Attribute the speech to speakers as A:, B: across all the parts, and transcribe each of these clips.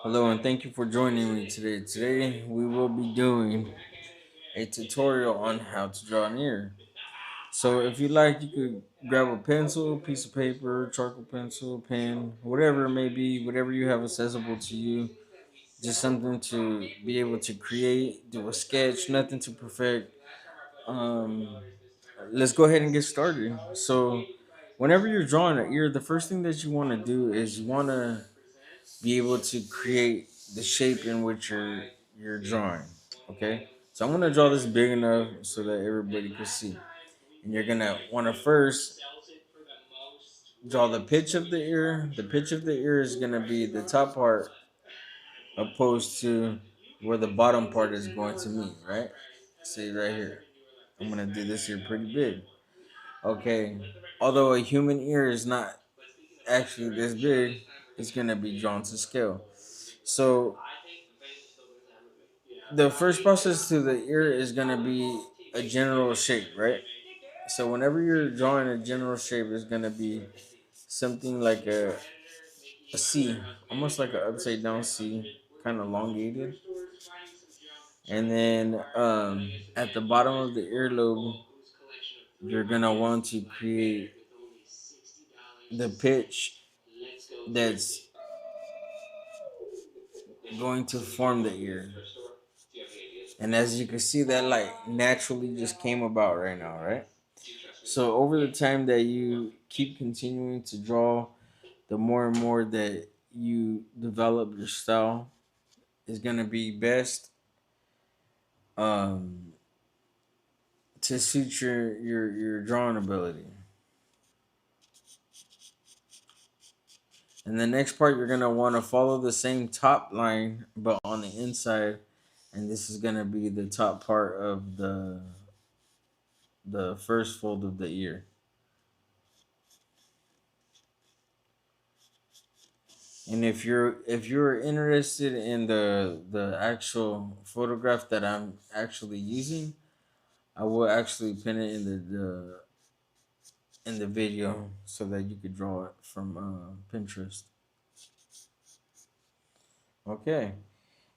A: Hello and thank you for joining me today. Today we will be doing a tutorial on how to draw an ear. So if you like, you could grab a pencil, piece of paper, charcoal pencil, pen, whatever it may be, whatever you have accessible to you. Just something to be able to create, do a sketch, nothing to perfect. Um, let's go ahead and get started. So whenever you're drawing an ear, the first thing that you want to do is you want to be able to create the shape in which you're drawing. Okay, so I'm gonna draw this big enough so that everybody can see, and you're gonna want to first draw the pitch of the ear. The pitch of the ear is gonna be the top part opposed to where the bottom part is going to meet. Right? See right here. I'm gonna do this here pretty big. Okay, although a human ear is not actually this big, it's gonna be drawn to scale. So the first process to the ear is gonna be a general shape, right? So whenever you're drawing a general shape, it's gonna be something like a C, almost like an upside down C, kind of elongated. And then at the bottom of the earlobe, you're gonna want to create the pitch that's going to form the ear. And as you can see, that like naturally just came about right now, right? So over the time that you keep continuing to draw, the more and more that you develop your style is gonna be best um, to suit your drawing ability. And the next part, you're gonna want to follow the same top line, but on the inside, and this is gonna be the top part of the first fold of the ear. And if you're interested in the actual photograph that I'm actually using, I will actually pin it in the video so that you could draw it from Pinterest. Okay.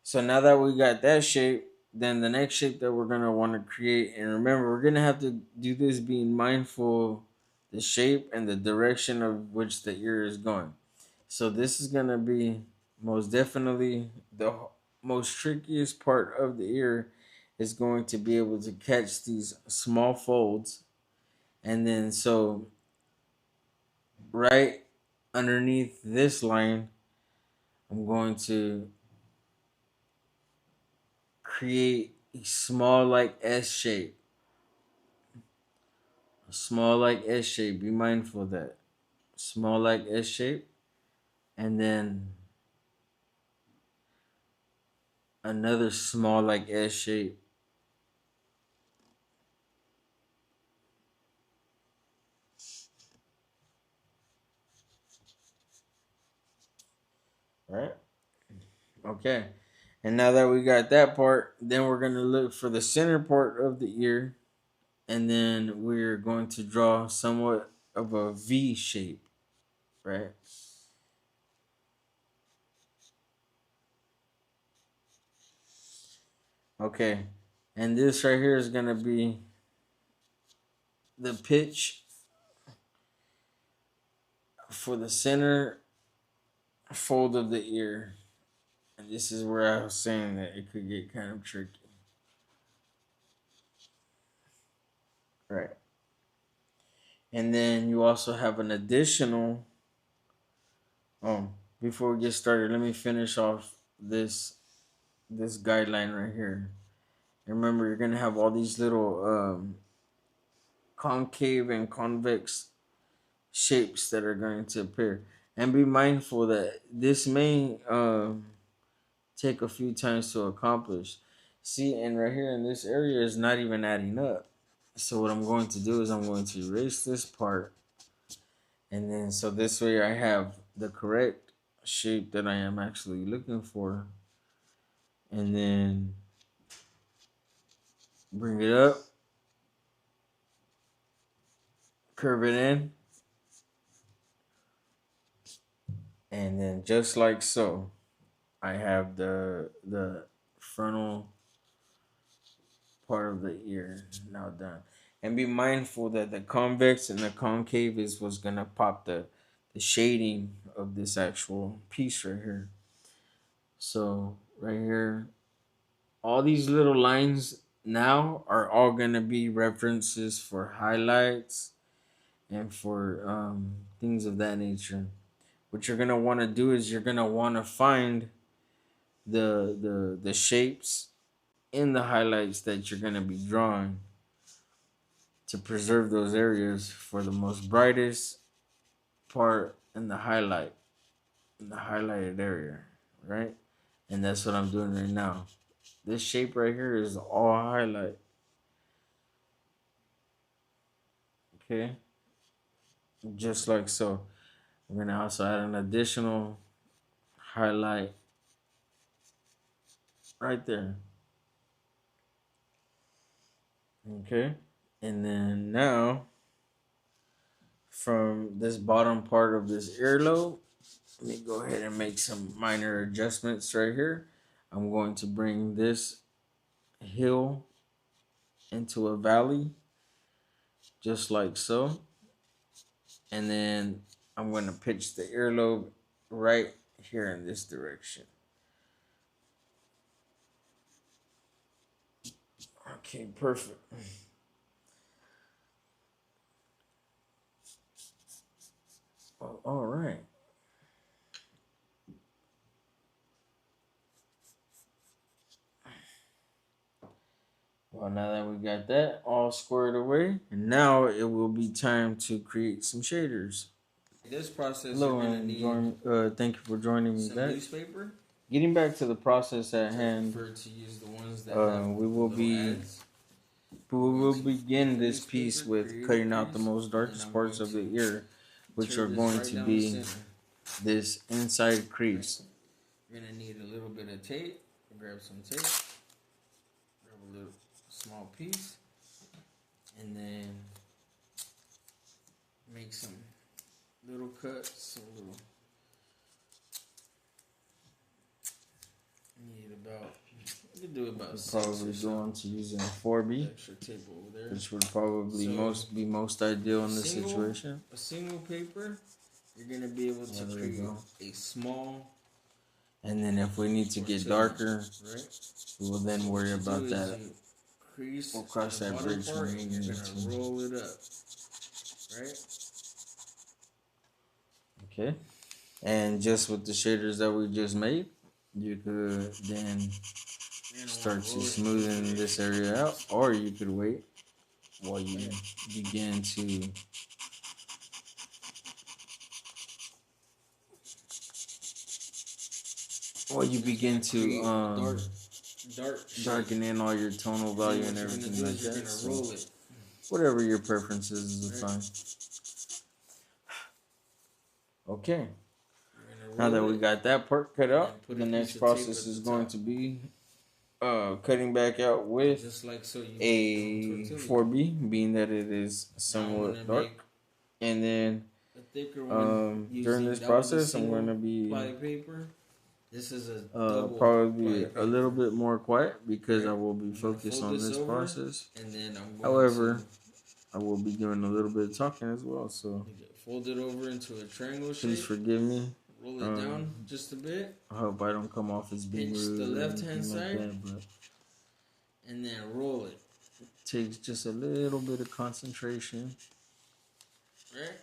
A: So now that we got that shape, then the next shape that we're gonna want to create, and remember, we're gonna have to do this being mindful the shape and the direction of which the ear is going. So this is gonna be most definitely the most trickiest part of the ear is going to be able to catch these small folds, and then so right underneath this line, I'm going to create a small like S shape. A small like S shape. Be mindful of that. Small like S shape. And then another small like S shape. Right? Okay. And now that we got that part, then we're going to look for the center part of the ear. And then we're going to draw somewhat of a V shape. Right? Okay. And this right here is going to be the pitch for the center fold of the ear. And this is where I was saying that it could get kind of tricky. Right. And then you also have an additional. Oh, before we get started, let me finish off this guideline right here. Remember, you're gonna have all these little concave and convex shapes that are going to appear, and be mindful that this may take a few times to accomplish. See, and right here in this area is not even adding up. So what I'm going to do is I'm going to erase this part, and then so this way I have the correct shape that I am actually looking for, and then bring it up, curve it in, and then just like so. I have the frontal part of the ear now done. And be mindful that the convex and the concave is what's gonna pop the shading of this actual piece right here. So right here, all these little lines now are all gonna be references for highlights and for things of that nature. What you're gonna want to do is you're gonna want to find the shapes in the highlights that you're gonna be drawing to preserve those areas for the most brightest part in the highlight, in the highlighted area, right? And that's what I'm doing right now. This shape right here is all highlight. Okay, just like so. We're gonna also add an additional highlight right there. Okay, and then now from this bottom part of this earlobe, let me go ahead and make some minor adjustments right here. I'm going to bring this hill into a valley, just like so. And then I'm going to pitch the earlobe right here in this direction. Okay, perfect. All right. Well, now that we got that all squared away, and now it will be time to create some shaders. This process, hello, and thank you for joining me back. Newspaper. Getting back to the process at hand, to use the ones that we will begin this piece with cutting out the most darkest parts of the ear, which are going to be this inside crease. You're gonna need a little bit of tape. Grab some tape. Grab a little small piece, and then make some little cuts. Some little. Need about. You can do about. Probably go on to using a 4B. Extra tape over there, which would probably be most ideal in this situation. A single paper, you're gonna be able to create a small. And then if we need to get darker, right, we will then worry about that. We'll cross that bridge when we need to. Roll it up, right? Okay. And just with the shaders that we just made, you could then start to smoothen this area out, or you could wait while you begin to darken in all your tonal value and everything like that. So whatever your preferences is fine. Okay. Now that we got that part cut out, the next process is going to be cutting back out with a 4B, being that it is somewhat dark. And then during this process, I'm going to be this is probably a little bit more quiet because I will be focused on this process. And then however, I will be doing a little bit of talking as well. So fold it over into a triangle shape. Please forgive me. Roll it down just a bit. I hope I don't come off as being rude. Pinch the left-hand side, like that, and then roll it. It takes just a little bit of concentration. Right?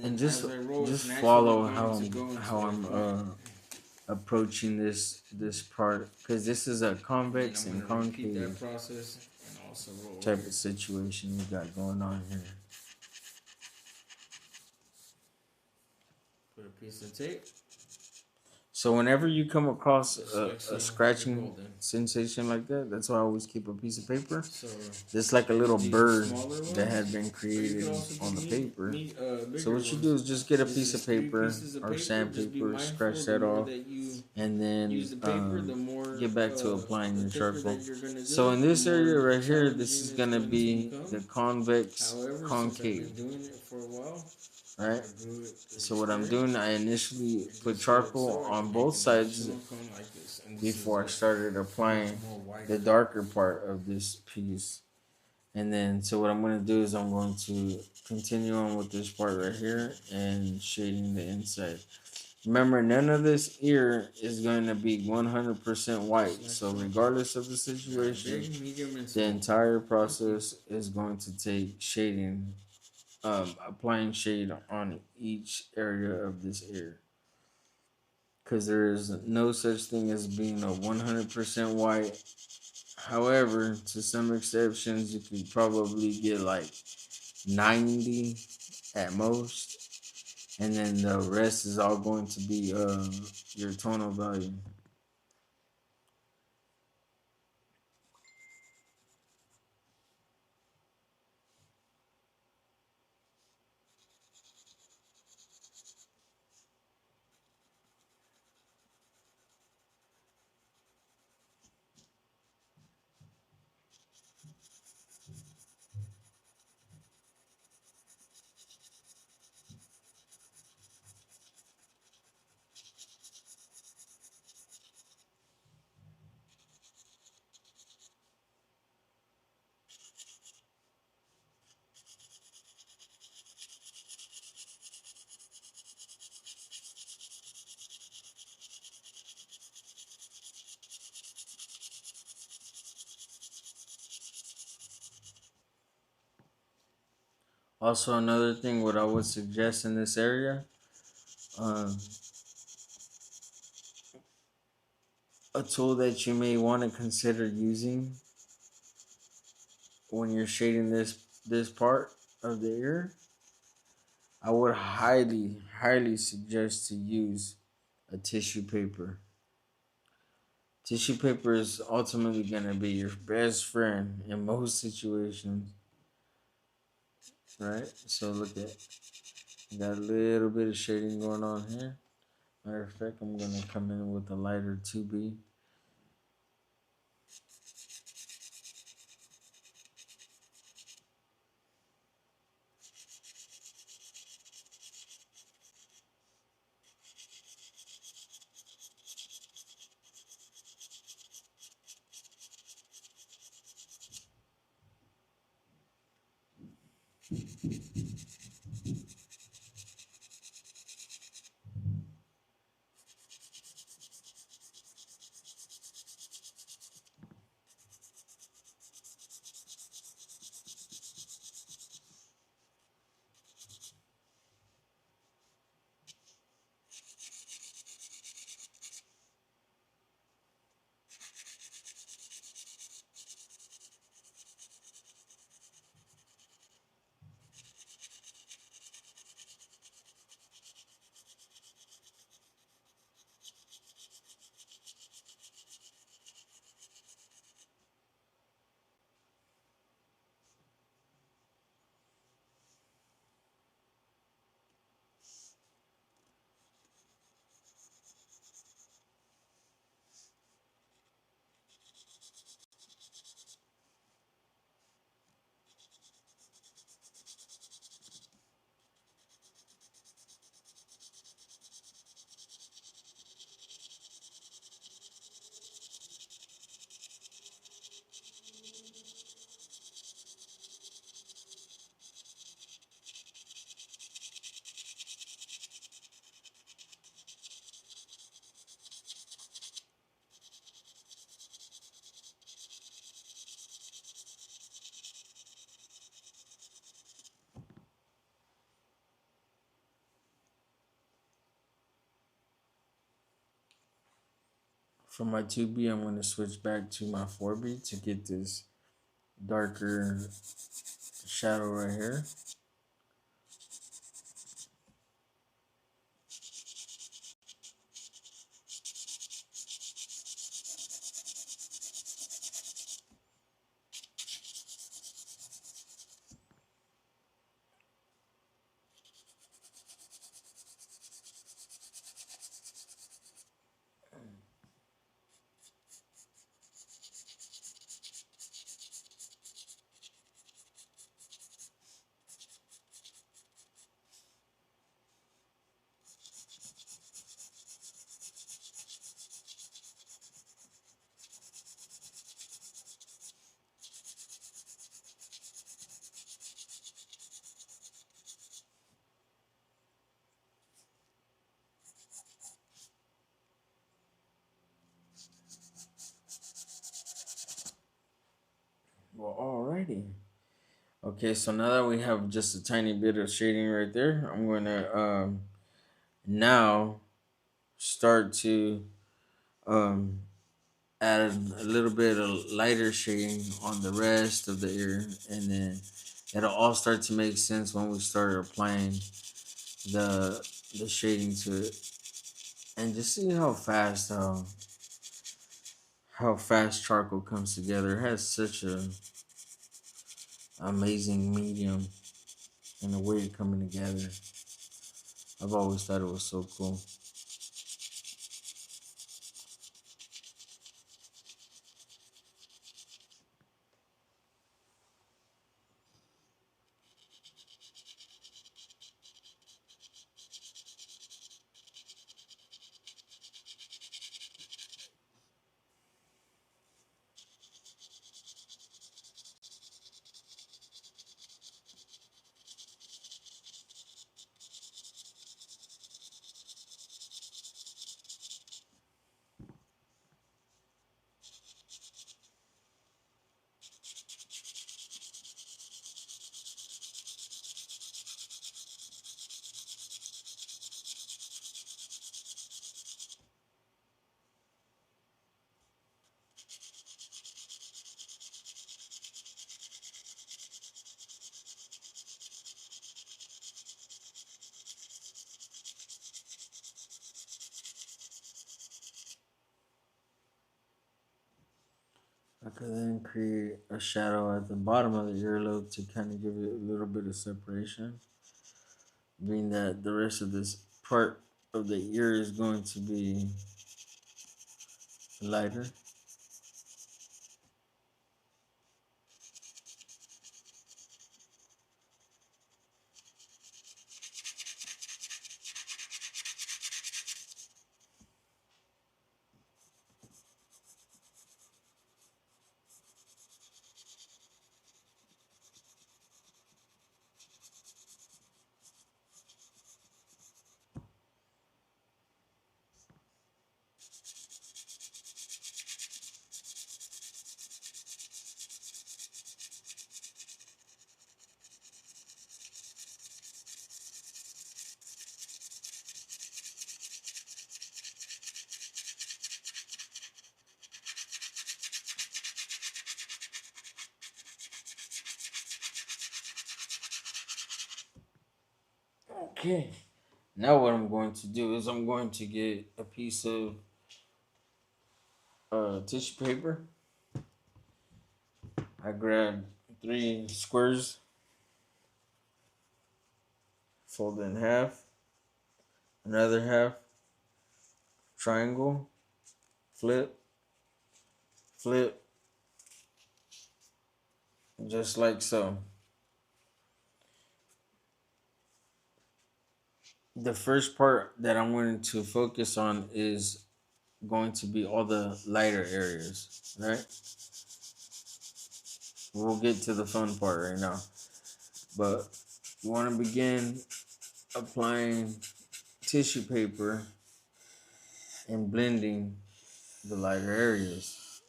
A: And just follow how I'm approaching this part, because this is a convex and concave type of situation we got going on here. Put a piece of tape. So whenever you come across a scratching sensation like that, that's why I always keep a piece of paper. Just like a little bird that had been created on the paper. So what you do is just get a piece of paper or sandpaper, scratch that off, and then get back to applying your charcoal. So in this area right here, this is gonna be the convex concave, right? So what I'm doing, I initially put charcoal on both sides before I started applying the darker part of this piece. And then, so what I'm going to do is I'm going to continue on with this part right here and shading the inside. Remember, none of this ear is going to be 100% white. So regardless of the situation, the entire process is going to take shading, applying shade on each area of this ear. Because there is no such thing as being a 100% white. However, to some exceptions, you could probably get like 90 at most, and then the rest is all going to be your tonal value. Also, another thing, what I would suggest in this area, um, a tool that you may want to consider using when you're shading this part of the ear, I would highly suggest to use a tissue paper. Tissue paper is ultimately gonna be your best friend in most situations, right? So look at, got a little bit of shading going on here. Matter of fact, I'm gonna come in with a lighter 2B. From my 2B, I'm gonna switch back to my 4B to get this darker shadow right here. Well, alrighty. Okay, so now that we have just a tiny bit of shading right there, I'm gonna now start to um add a little bit of lighter shading on the rest of the ear, and then it'll all start to make sense when we start applying the the shading to it, and just see how fast charcoal comes together. It has such a amazing medium and a way of coming together. I've always thought it was so cool. I could then create a shadow at the bottom of the earlobe to kind of give it a little bit of separation, being that the rest of this part of the ear is going to be lighter. Okay. Now what I'm going to do is I'm going to get a piece of tissue paper. I grab three squares, fold it in half, another half, triangle, flip, flip, just like so. The first part that I'm going to focus on is going to be all the lighter areas, right? We'll get to the fun part right now. But you want to begin applying tissue paper and blending the lighter areas.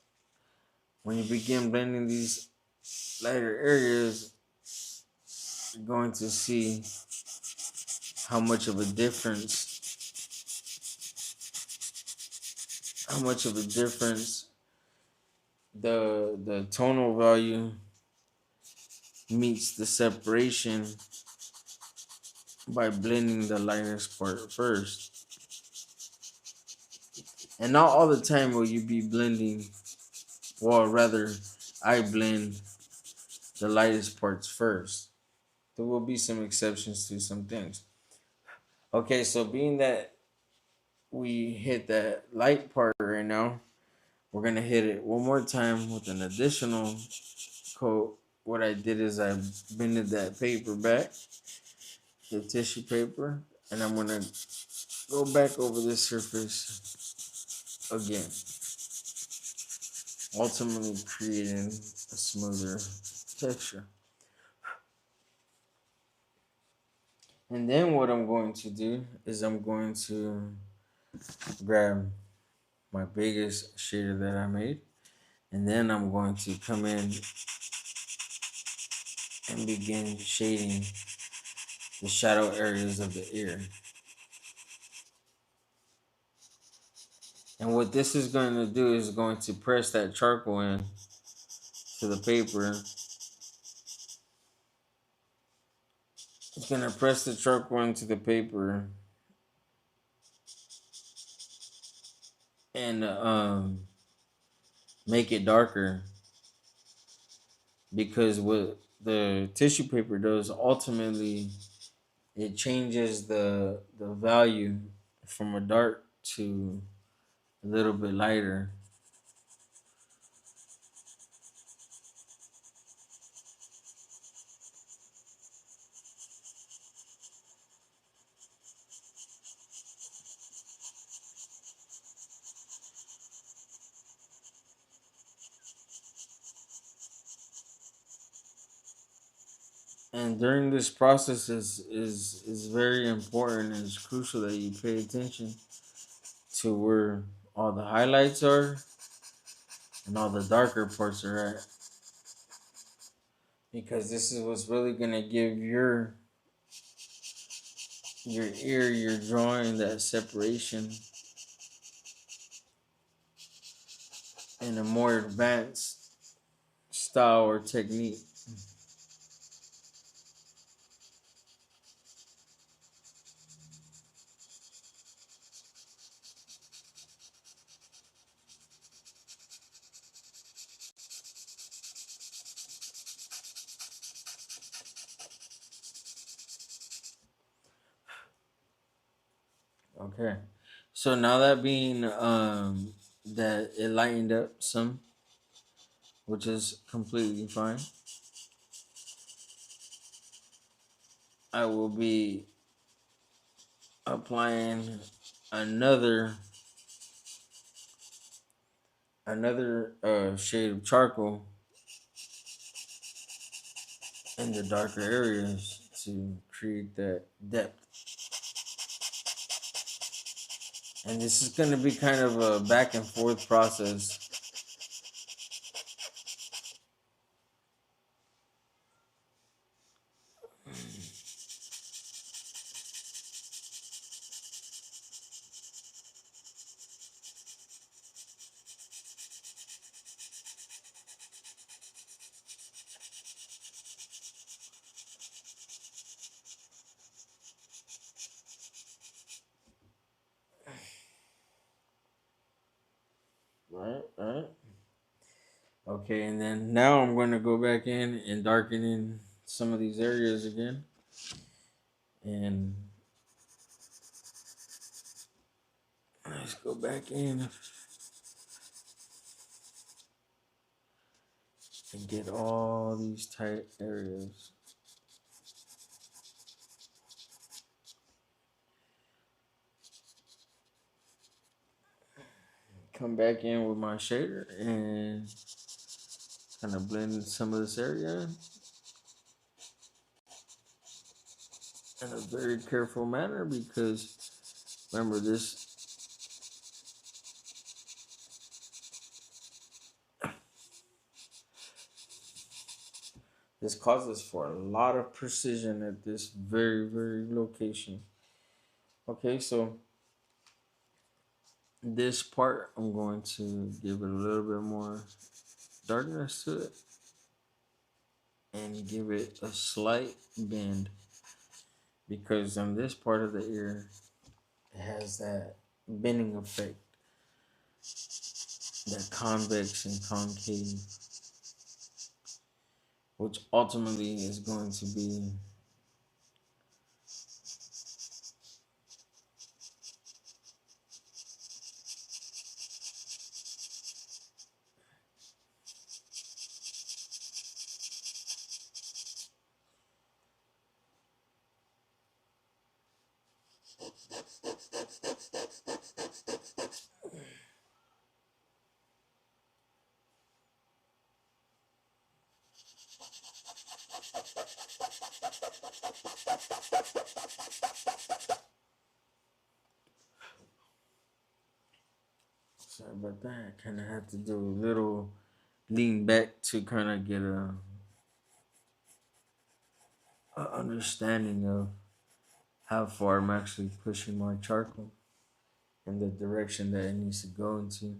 A: When you begin blending these lighter areas, you're going to see how much of a difference the tonal value meets the separation by blending the lightest part first. And not all the time will you be blending, or rather, I blend the lightest parts first. There will be some exceptions to some things. Okay, so being that we hit that light part right now, we're gonna hit it one more time with an additional coat. What I did is I bended that paper back, the tissue paper, and I'm gonna go back over this surface again, ultimately creating a smoother texture. And then what I'm going to do is I'm going to grab my biggest shader that I made, and then I'm going to come in and begin shading the shadow areas of the ear. And what this is going to do is going to press that charcoal in to the paper. It's going to press the charcoal into the paper and make it darker, because what the tissue paper does ultimately, it changes the value from a dark to a little bit lighter. And during this process is very important, and it's crucial that you pay attention to where all the highlights are and all the darker parts are at, because this is what's really gonna give your ear, your drawing, that separation in a more advanced style or technique. Okay, so now that being that it lightened up some, which is completely fine, I will be applying another shade of charcoal in the darker areas to create that depth. And this is going to be kind of a back and forth process. Right, right. Okay, and then now I'm going to go back in and darken in some of these areas again. And let's go back in and get all these tight areas. Come back in with my shader and kind of blend some of this area in a very careful manner, because remember this causes for a lot of precision at this very location. Okay, so this part I'm going to give it a little bit more darkness to it and give it a slight bend, because on this part of the ear it has that bending effect, that convex and concave, which ultimately is going to be sorry about that. I kind of have to do a little lean back to kind of get a understanding of how far I'm actually pushing my charcoal in the direction that it needs to go into.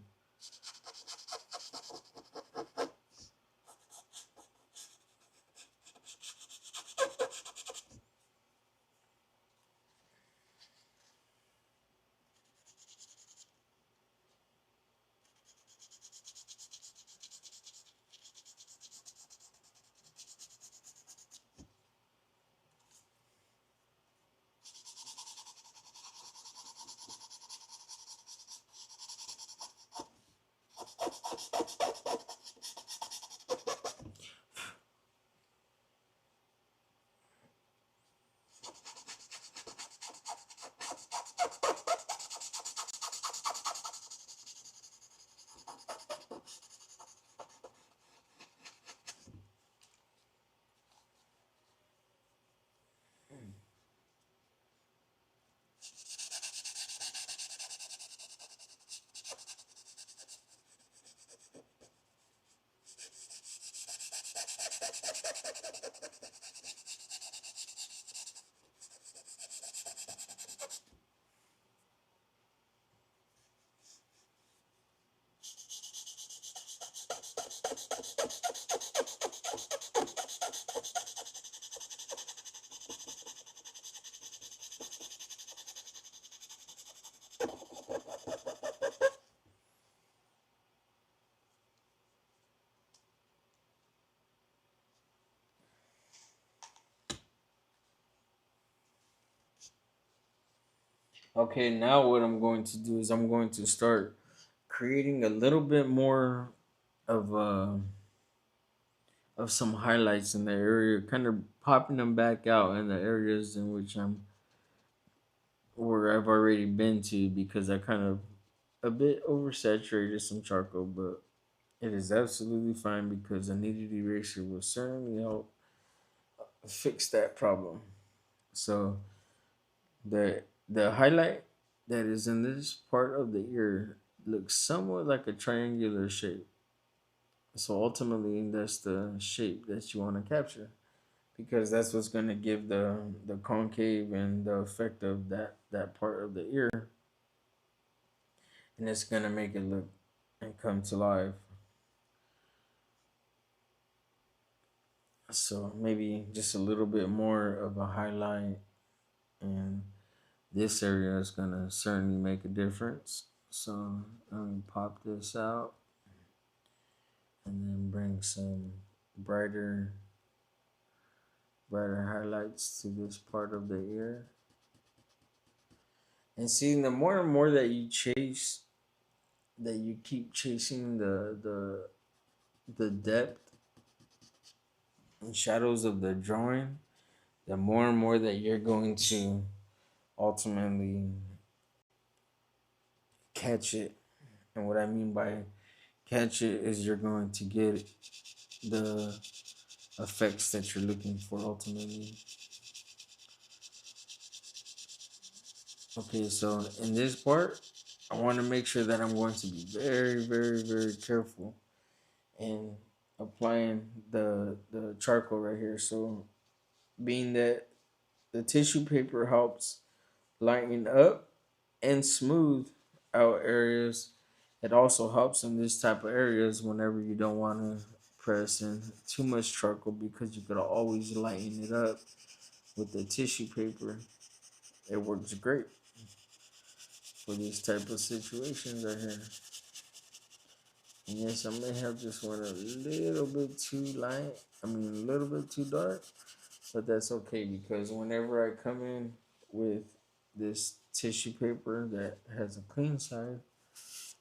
A: Okay, now what I'm going to do is I'm going to start creating a little bit more of some highlights in the area, kind of popping them back out in the areas in which I'm where I've already been to, because I kind of a bit oversaturated some charcoal, but it is absolutely fine because a kneaded eraser will certainly help fix that problem. So the highlight that is in this part of the ear looks somewhat like a triangular shape. So ultimately, that's the shape that you want to capture, because that's what's going to give the concave and the effect of that part of the ear, and it's going to make it look and come to life. So maybe just a little bit more of a highlight in this area is going to certainly make a difference. So let me pop this out and then bring some brighter brighter highlights to this part of the ear. And see, the more and more that you chase, that you keep chasing the depth and shadows of the drawing, the more and more that you're going to ultimately catch it. And what I mean by catch it is you're going to get the effects that you're looking for ultimately. Okay, so in this part, I want to make sure that I'm going to be very, very, very careful in applying the charcoal right here. So being that the tissue paper helps lighten up and smooth out areas, it also helps in this type of areas whenever you don't want to press in too much charcoal, because you could always lighten it up with the tissue paper. It works great for these type of situations right here. And yes, I may have just went a little bit too light. I mean, a little bit too dark, but that's okay, because whenever I come in with this tissue paper that has a clean side,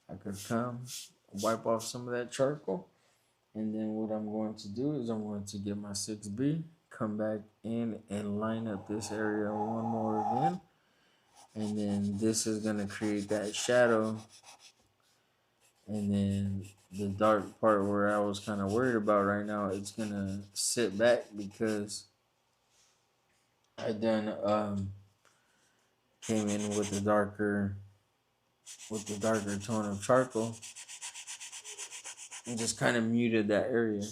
A: I could come wipe off some of that charcoal, and then what I'm going to do is I'm going to get my 6B, come back in and line up this area one more again, and then this is going to create that shadow. And then the dark part where I was kind of worried about right now, it's going to sit back because I done came in with the darker tone of charcoal and just kind of muted that area.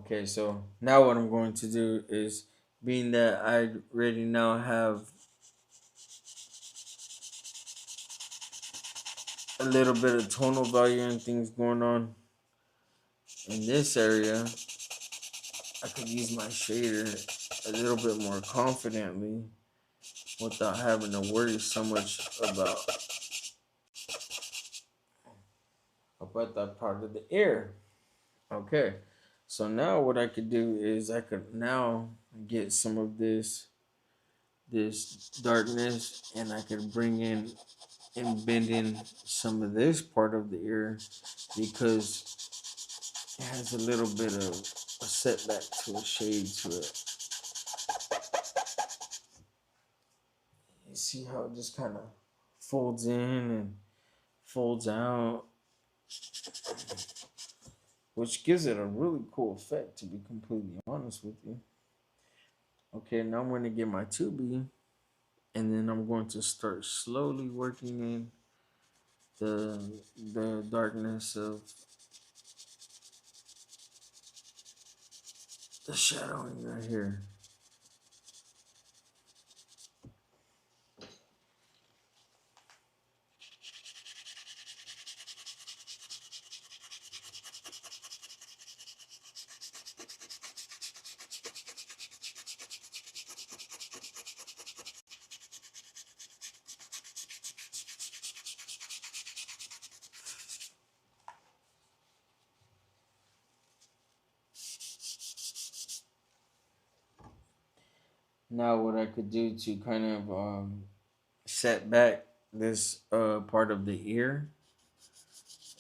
A: Okay, so now what I'm going to do is, being that I already now have a little bit of tonal value and things going on in this area, I could use my shader a little bit more confidently without having to worry so much about that part of the ear. Okay, so now what I could do is I could now get some of this darkness, and I could bring in and bend in some of this part of the ear because it has a little bit of a setback to a shade to it. You see how it just kind of folds in and folds out, which gives it a really cool effect, to be completely honest with you. Okay, now I'm going to get my 2B, and then I'm going to start slowly working in the darkness of the shadowing right here. Now, what I could do to kind of set back this part of the ear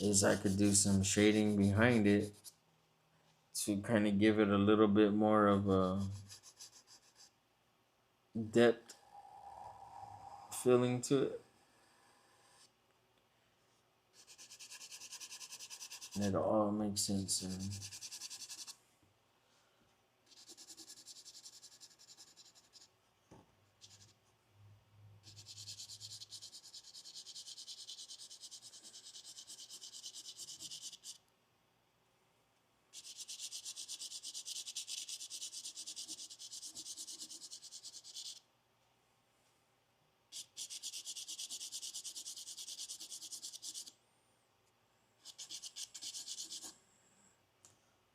A: is I could do some shading behind it to kind of give it a little bit more of a depth feeling to it. And it all makes sense. And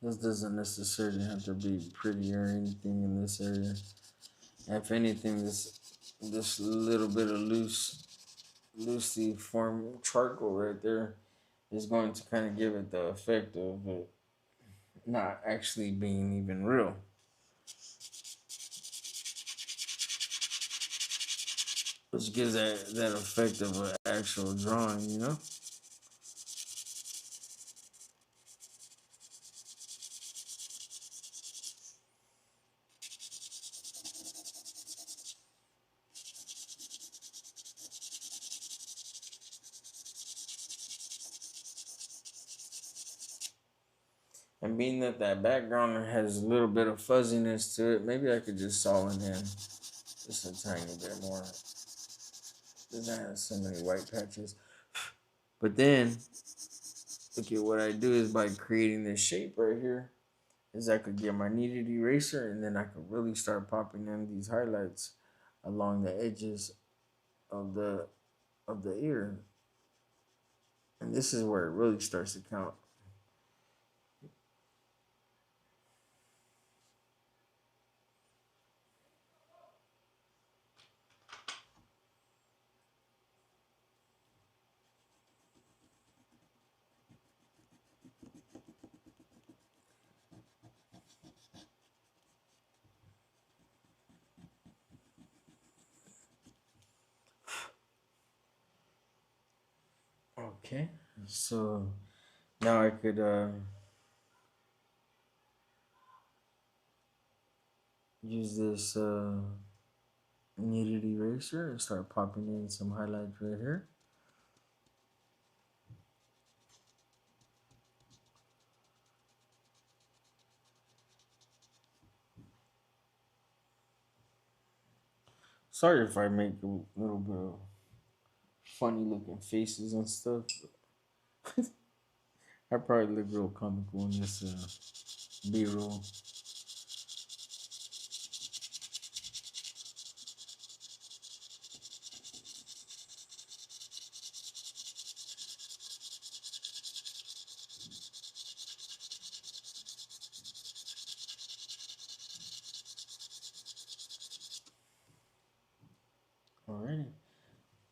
A: this doesn't necessarily have to be pretty or anything in this area. If anything, this little bit of loosely formed charcoal right there is going to kind of give it the effect of it not actually being even real, which gives that effect of an actual drawing, you know. And being that that background has a little bit of fuzziness to it, maybe I could just soften in just a tiny bit more. Doesn't have so many white patches. But then, look at what I do is by creating this shape right here, is I could get my kneaded eraser, and then I could really start popping in these highlights along the edges of the ear. And this is where it really starts to count. Okay, so now I could use this kneaded eraser and start popping in some highlights right here. Sorry if I make a little bit of funny looking faces and stuff. I probably look real comical in this. B-roll. Alrighty.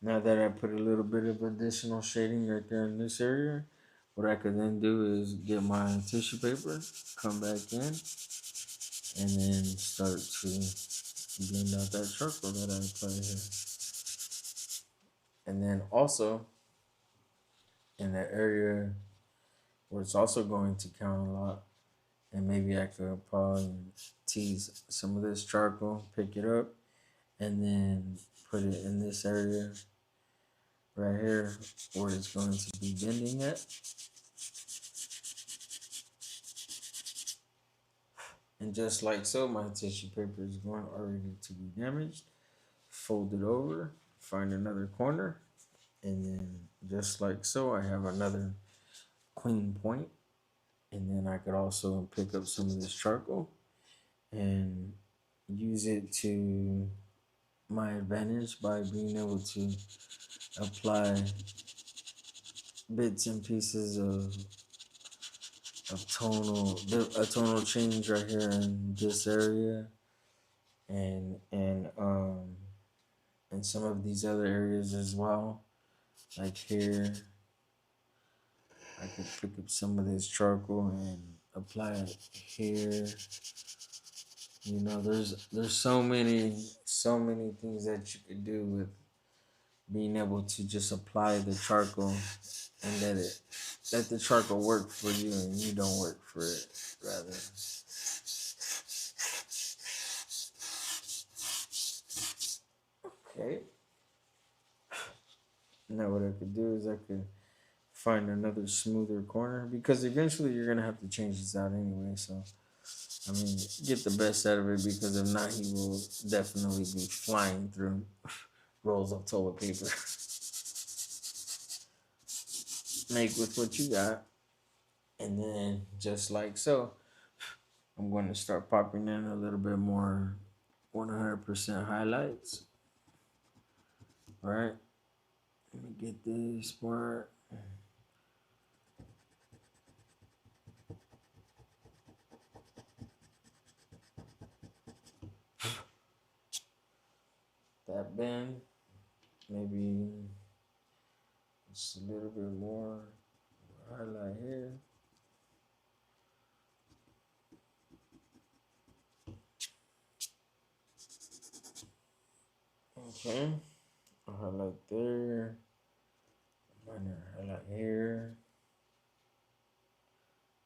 A: Now that I put a little bit of additional shading right there in this area, what I could then do is get my tissue paper, come back in, and then start to blend out that charcoal that I applied here. And then also in that area where it's also going to count a lot, and maybe I could probably tease some of this charcoal, pick it up, and then put it in this area right here where it's going to be bending at. And just like so, my tissue paper is going already to be damaged. Fold it over, find another corner, and then just like so, I have another clean point. And then I could also pick up some of this charcoal and use it to my advantage by being able to apply bits and pieces of a tonal change right here in this area, and in some of these other areas as well. Like here, I could pick up some of this charcoal and apply it here. You know, there's so many things that you could do with being able to just apply the charcoal and let the charcoal work for you and you don't work for it, rather. Okay. Now what I could do is I could find another smoother corner, because eventually you're gonna have to change this out anyway. So I mean, get the best out of it, because if not, he will definitely be flying through rolls of toilet paper. Make with what you got, and then just like so, I'm going to start popping in a little bit more 100% highlights. All right, let me get this part. That bend, maybe just a little bit more highlight here. Okay, a highlight there, minor highlight here,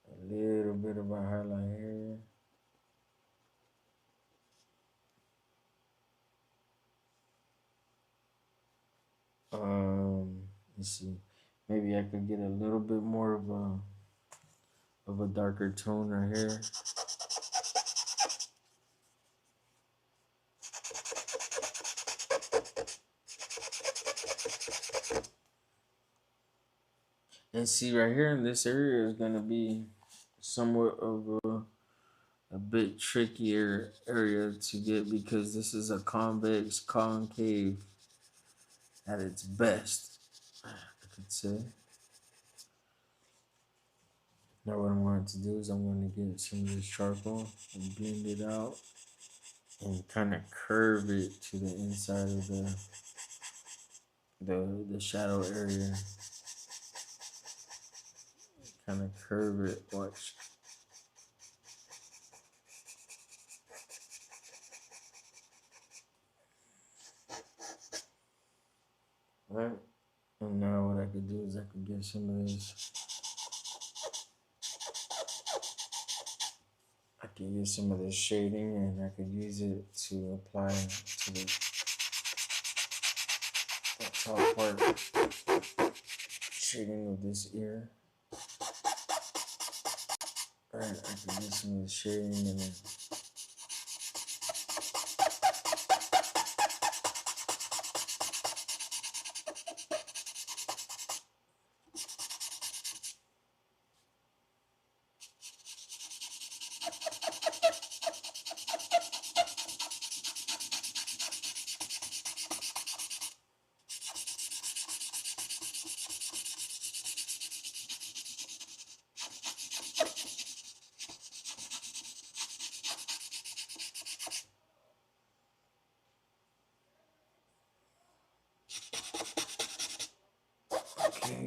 A: a little bit of a highlight here. Let's see, maybe I could get a little bit more of a darker tone right here. And see, right here in this area is going to be somewhat of a bit trickier area to get, because this is a convex concave at its best, I could say. Now what I'm going to do is I'm going to get some of this charcoal and blend it out and kind of curve it to the inside of the shadow area. Kind of curve it, watch. Right? And now what I could do is I could get some of this. I could use some of this shading, and I could use it to apply to the top part shading of this ear. Alright, I can use some of the shading and then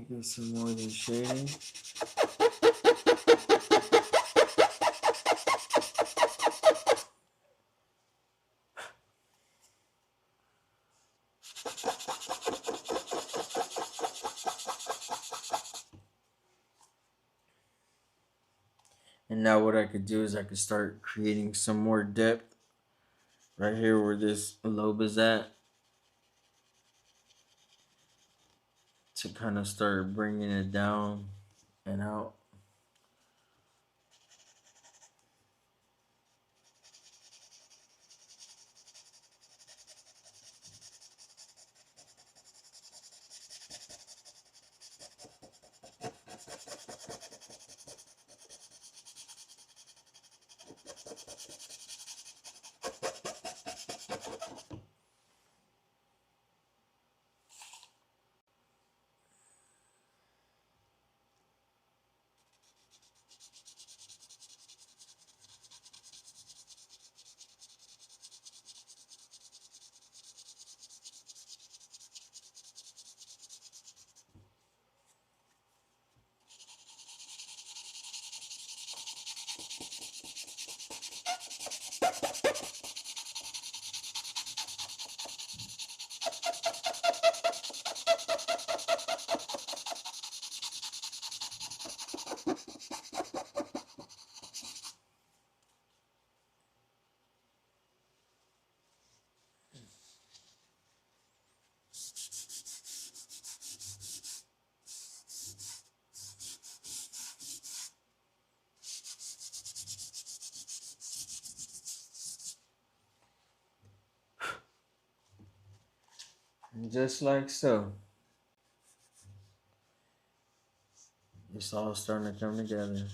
A: get some more of this shading. And now what I could do is I could start creating some more depth right here where this lobe is at, to kind of start bringing it down and out. And just like so, it's all starting to come together.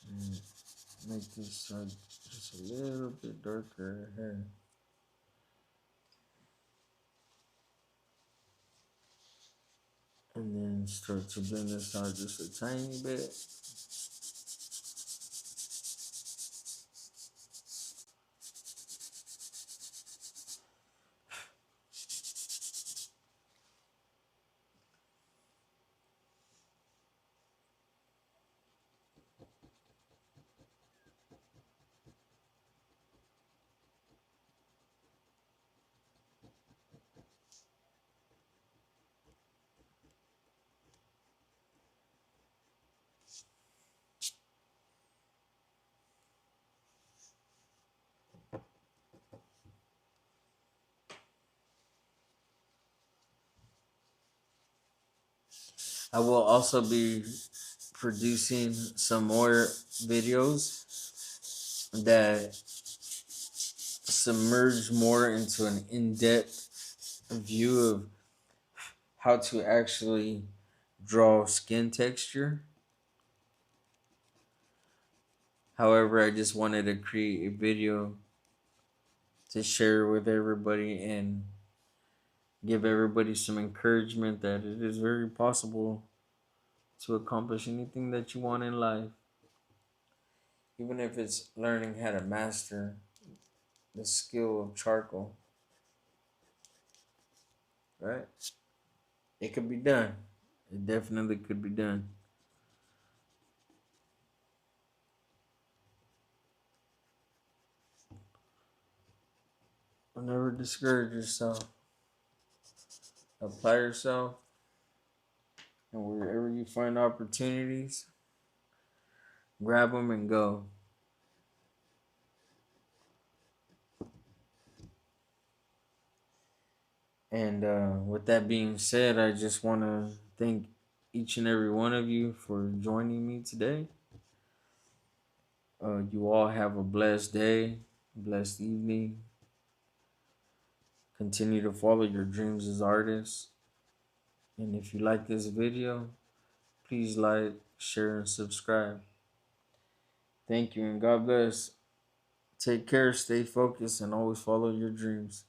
A: And make this just a little bit darker here. And then start to blend this out just a tiny bit. I will also be producing some more videos that submerge more into an in-depth view of how to actually draw skin texture. However, I just wanted to create a video to share with everybody and give everybody some encouragement that it is very possible to accomplish anything that you want in life, even if it's learning how to master the skill of charcoal, right? It could be done. It definitely could be done. Don't never discourage yourself. Apply yourself, and wherever you find opportunities, grab them and go. And with that being said, I just want to thank each and every one of you for joining me today. You all have a blessed day, blessed evening. Continue to follow your dreams as artists. And if you like this video, please like, share, and subscribe. Thank you and God bless. Take care, stay focused, and always follow your dreams.